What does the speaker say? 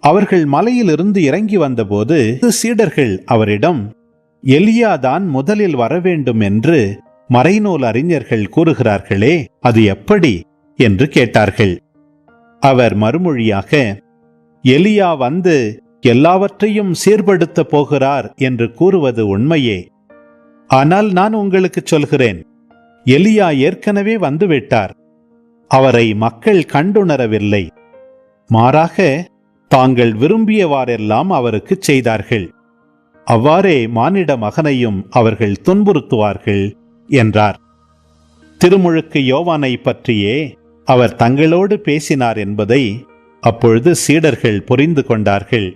அவர்கள் மலையிலிருந்து இறங்கி வந்தபோது சீடர்கள் அவரிடம், எலியாதான் முதலில் வரவேண்டும் என்று மறைநூல் அறிஞர்கள் கூறுகிறார்களே, அது எப்படி என்று கேட்டார்கள். அவர் மறுமொழியாக, எலியா வந்து எல்லாவற்றையும் சீர்படுத்த போகிறார் என்று கூறுவது உண்மையே. ஆனால் நான் உங்களுக்கு சொல்கிறேன், எலியா ஏற்கனவே வந்துவிட்டார். அவரை மக்கள் கண்டுணரவில்லை. மாறாக தாங்கள் விரும்பியவாறெல்லாம் அவருக்கு செய்தார்கள். அவ்வாறே மானிட மகனையும் அவர்கள் துன்புறுத்துவார்கள் என்றார். திருமுழுக்கு யோவானை பற்றியே அவர் தங்களோடு பேசினார் என்பதை அப்பொழுது சீடர்கள் புரிந்து கொண்டார்கள்.